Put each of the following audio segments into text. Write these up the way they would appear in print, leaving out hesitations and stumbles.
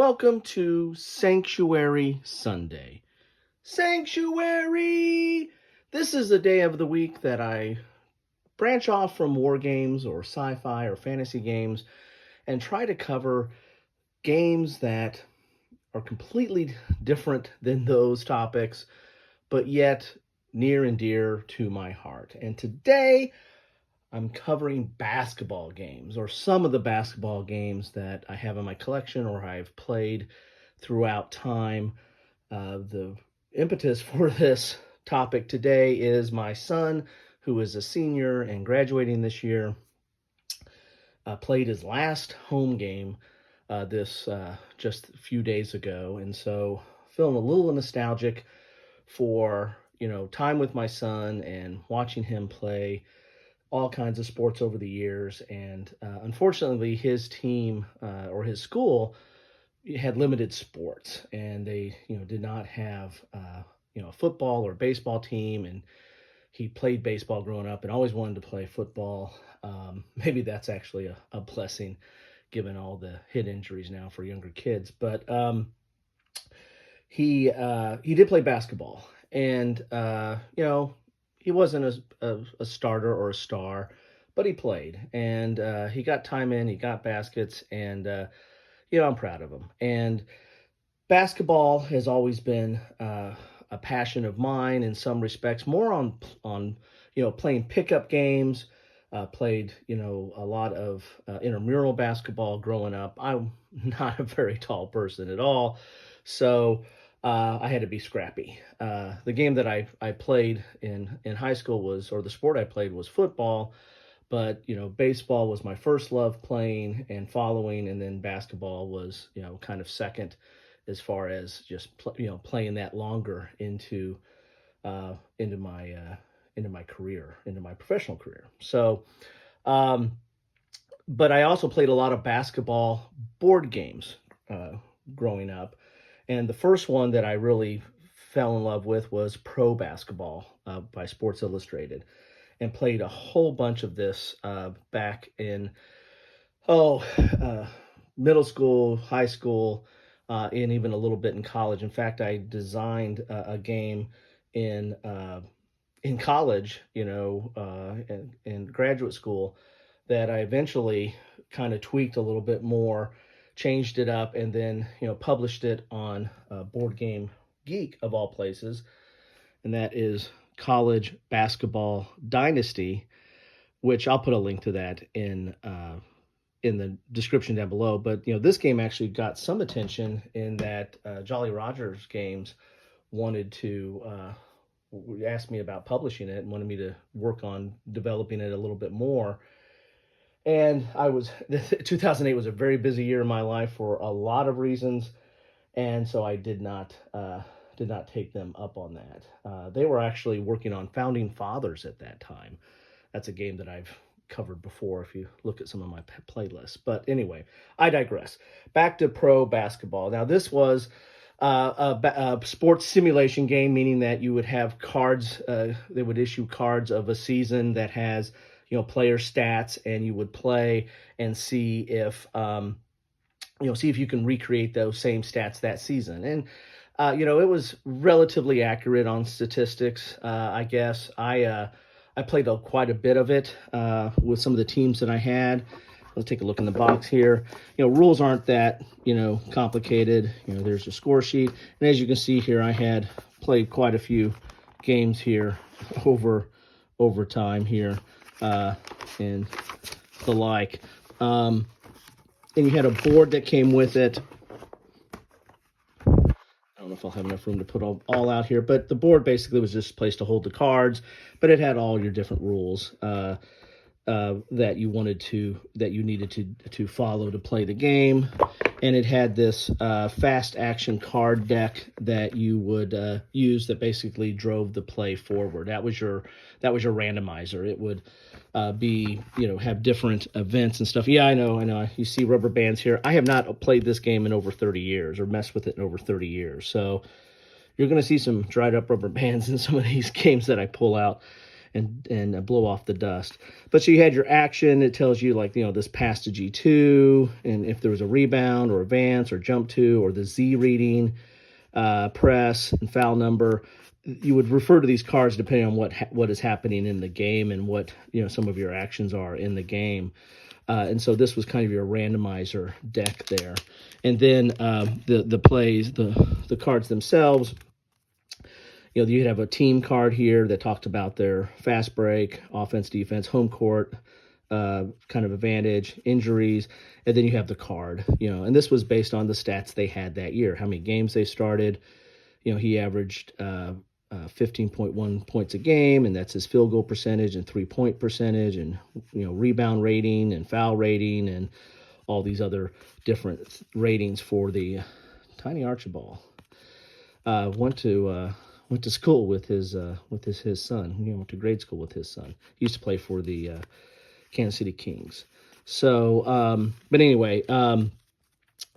welcome to Sanctuary Sunday. Sanctuary! This is a day of the week that I branch off from war games or sci-fi or fantasy games and try to cover games that are completely different than those topics, but yet near and dear to my heart. And today, I'm covering basketball games, or some of the basketball games that I have in my collection or I've played throughout time. The impetus for this topic today is my son, who is a senior and graduating this year, played his last home game just a few days ago, and so feeling a little nostalgic for time with my son and watching him play all kinds of sports over the years. And unfortunately, his team or his school had limited sports, and they did not have a football or baseball team. And he played baseball growing up and always wanted to play football. Maybe that's actually a blessing, given all the hit injuries now for younger kids. But he did play basketball, and he wasn't a starter or a star, but he played, and he got time in, he got baskets, and I'm proud of him. And basketball has always been a passion of mine in some respects, more on playing pickup games. Played a lot of intramural basketball growing up. I'm not a very tall person at all, so I had to be scrappy. The game that I played in high school or the sport I played was football, but baseball was my first love playing and following, and then basketball was kind of second, as far as just playing that longer into my career, into my professional career. So, but I also played a lot of basketball board games growing up. And the first one that I really fell in love with was Pro Basketball by Sports Illustrated, and played a whole bunch of this back in middle school, high school, and even a little bit in college. In fact, I designed a game in college, and graduate school, that I eventually kind of tweaked a little bit more, changed it up, and then published it on Board Game Geek, of all places, and that is College Basketball Dynasty, which I'll put a link to that in the description down below. But this game actually got some attention in that Jolly Rogers Games wanted to asked me about publishing it and wanted me to work on developing it a little bit more. And 2008 was a very busy year in my life for a lot of reasons, and so I did not take them up on that. They were actually working on Founding Fathers at that time. That's a game that I've covered before if you look at some of my playlists. But anyway, I digress. Back to Pro Basketball. Now, this was a sports simulation game, meaning that you would have cards. They would issue cards of a season that has player stats, and you would play and see if you can recreate those same stats that season. And it was relatively accurate on statistics. I guess I played quite a bit of it with some of the teams that I had. Let's take a look in the box here. Rules aren't that complicated. There's a score sheet, and as you can see here, I had played quite a few games here over time here, and the like. And you had a board that came with it. I don't know if I'll have enough room to put all out here, but the board basically was just a place to hold the cards, but it had all your different rules that you needed to follow to play the game. And it had this fast action card deck that you would use that basically drove the play forward. That was your randomizer. It would have different events and stuff. Yeah, I know. You see rubber bands here. I have not played this game in over 30 years or messed with it in over 30 years. So you're going to see some dried up rubber bands in some of these games that I pull out. and blow off the dust. But so you had your action. It tells you like, this pass to G2, and if there was a rebound or advance or jump to, or the Z reading, press and foul number. You would refer to these cards depending on what is happening in the game and what some of your actions are in the game. And so this was kind of your randomizer deck there. And then the plays, the cards themselves. You'd have a team card here that talked about their fast break, offense, defense, home court, kind of advantage, injuries, and then you have the card, and this was based on the stats they had that year, how many games they started. He averaged 15.1 points a game, and that's his field goal percentage and 3-point percentage, and rebound rating and foul rating and all these other different ratings for the tiny Archibald. Went to school with his son. Went to grade school with his son. He used to play for the Kansas City Kings. So, but anyway,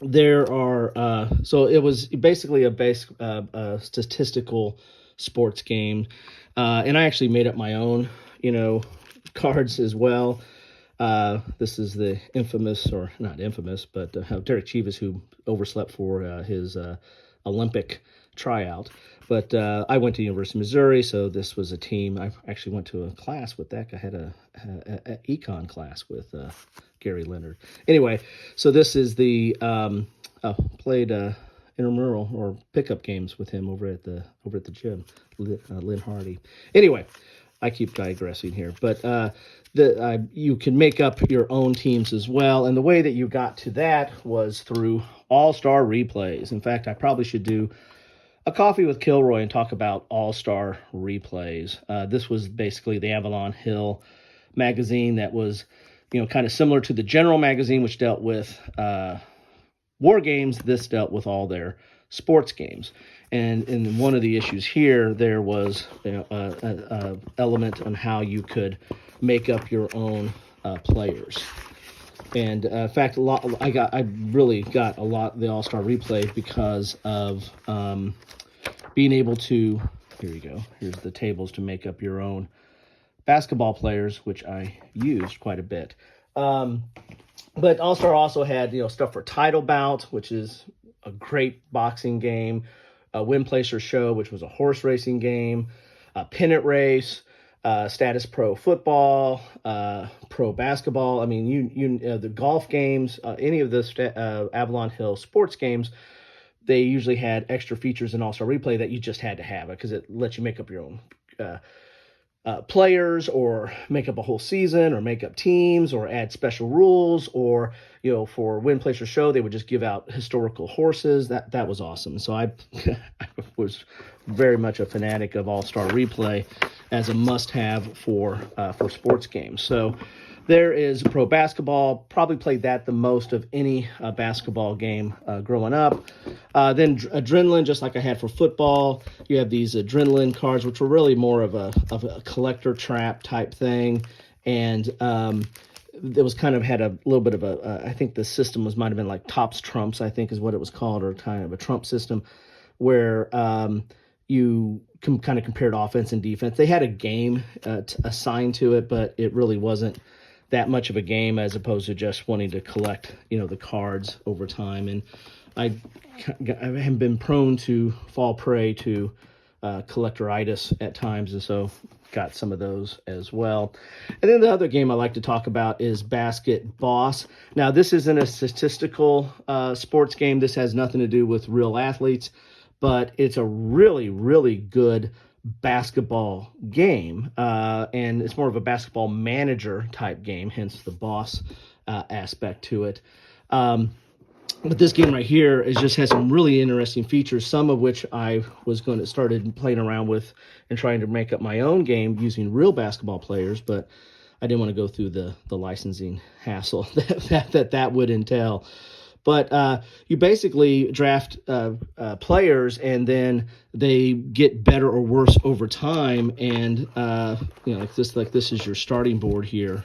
there are so it was basically a statistical sports game, and I actually made up my own cards as well. This is the infamous, or not infamous, but Derek Chivas, who overslept for his Olympic tryout. But I went to University of Missouri, so this was a team. I actually went to a class with that. I had a econ class with Gary Leonard. Anyway, so this is the played intramural or pickup games with him over at the gym, Lynn Hardy. Anyway, I keep digressing here, but you can make up your own teams as well, and the way that you got to that was through Allstar Replays. In fact, I probably should do a coffee with Kilroy and talk about Allstar Replays. This was basically the Avalon Hill magazine that was, kind of similar to the General magazine, which dealt with war games. This dealt with all their sports games. And in one of the issues here, there was a element on how you could make up your own players. And in fact, I really got a lot of the All-Star Replay because of being able to, here you go, here's the tables to make up your own basketball players, which I used quite a bit. But All-Star also had, stuff for Title Bout, which is a great boxing game, Win, Place, or Show, which was a horse racing game, a pennant race, Status Pro football, pro basketball. I mean, the golf games, any of the Avalon Hill sports games, they usually had extra features in All-Star Replay that you just had to have it because it lets you make up your own players, or make up a whole season, or make up teams, or add special rules, or for Win, Place, or Show, they would just give out historical horses. That was awesome. So I was very much a fanatic of All-Star Replay as a must-have for sports games. So there is pro basketball. Probably played that the most of any basketball game growing up. Then Adrenaline, just like I had for football. You have these Adrenaline cards, which were really more of a collector trap type thing. And it was kind of had a little bit of I think the system might have been like Tops Trumps, I think is what it was called, or kind of a Trump system, where you kind of compared offense and defense. They had a game assigned to it, but it really wasn't that much of a game as opposed to just wanting to collect, the cards over time. And I have been prone to fall prey to collectoritis at times, and so got some of those as well. And then the other game I like to talk about is Basket Boss. Now, this isn't a statistical sports game. This has nothing to do with real athletes, but it's a really, really good basketball game, and it's more of a basketball manager type game, hence the boss aspect to it. But this game right here just has some really interesting features, some of which I was started playing around with and trying to make up my own game using real basketball players, but I didn't want to go through the licensing hassle that would entail. But you basically draft players, and then they get better or worse over time. And like this is your starting board here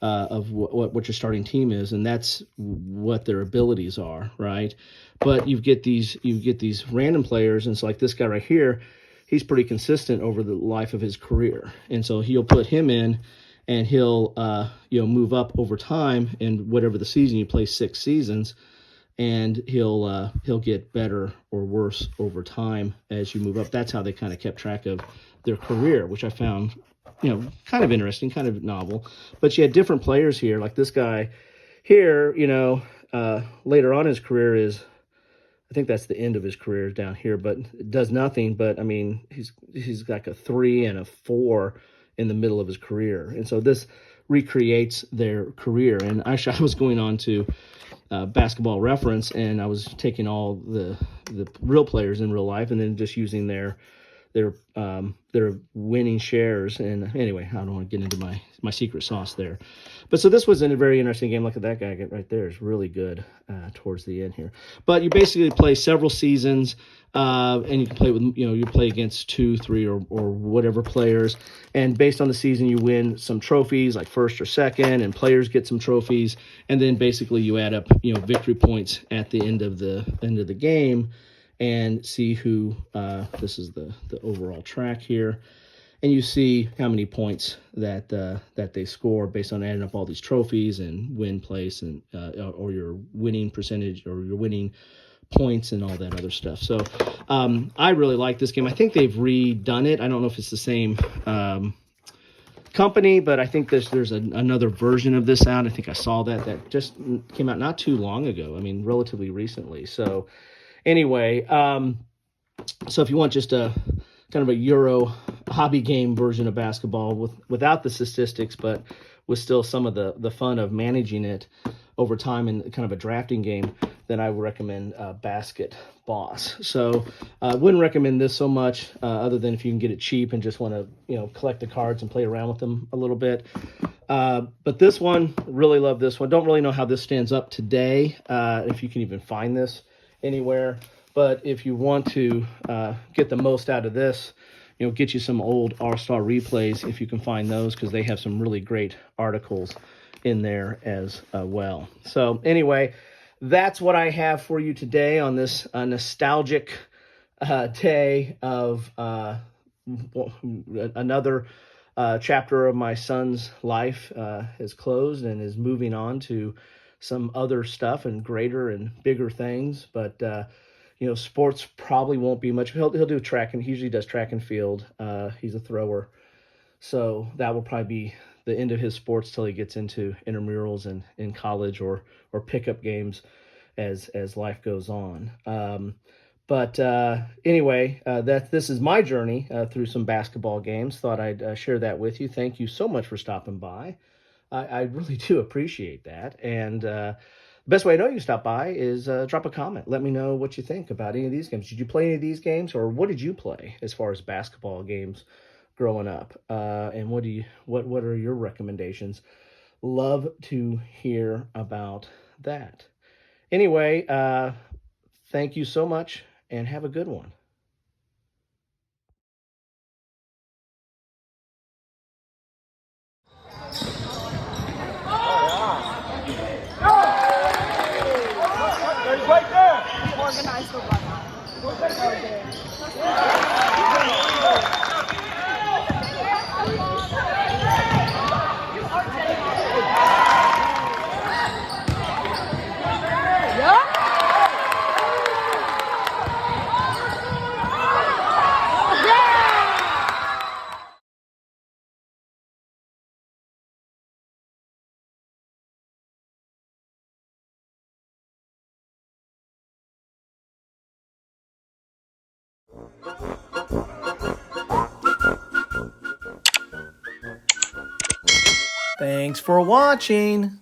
of what your starting team is, and that's what their abilities are, right? But you get these random players, and so like this guy right here, he's pretty consistent over the life of his career. And so he'll put him in, and he'll move up over time. And whatever the season, you play 6 seasons, and he'll get better or worse over time as you move up. That's how they kind of kept track of their career, which I found kind of interesting, kind of novel. But you had different players here, like this guy here. Later on in his career is, I think that's the end of his career down here, but it does nothing. But I mean, he's like a 3 and a 4 in the middle of his career, and so this recreates their career. And I was going on to Basketball Reference, and I was taking all the real players in real life, and then just using their winning shares. And anyway, I don't want to get into my secret sauce there. But so this was a very interesting game. Look at that guy right there. It's really good towards the end here. But you basically play several seasons, and you can play with, you play against 2, 3, or whatever players. And based on the season, you win some trophies like first or second, and players get some trophies. And then basically you add up, victory points at the end of the game, and see who, this is the overall track here, and you see how many points that they score based on adding up all these trophies and win place, and or your winning percentage, or your winning points, and all that other stuff. So I really like this game. I think they've redone it. I don't know if it's the same company, but I think there's another version of this out. I think I saw that just came out not too long ago. I mean, relatively recently. So anyway, so if you want just a kind of a Euro hobby game version of basketball without the statistics, but with still some of the fun of managing it over time in kind of a drafting game, then I would recommend Basket Boss. So I wouldn't recommend this so much, other than if you can get it cheap and just want to collect the cards and play around with them a little bit. But this one, really love this one. Don't really know how this stands up today, if you can even find this anywhere. But if you want to get the most out of this, get you some old Allstar Replays if you can find those, because they have some really great articles in there as well. So anyway, that's what I have for you today on this nostalgic day of another chapter of my son's life is closed and is moving on to some other stuff and greater and bigger things. But sports probably won't be much. He'll do track, and he usually does track and field. He's a thrower, so that will probably be the end of his sports till he gets into intramurals and in college, or pickup games as life goes on. But anyway, this is my journey through some basketball games. Thought I'd share that with you. Thank you so much for stopping by. I really do appreciate that. And the best way I know you can stop by is drop a comment. Let me know what you think about any of these games. Did you play any of these games, or what did you play as far as basketball games growing up? And what are your recommendations? Love to hear about that. Anyway, thank you so much, and have a good one. Right there. Organized for Thanks for watching.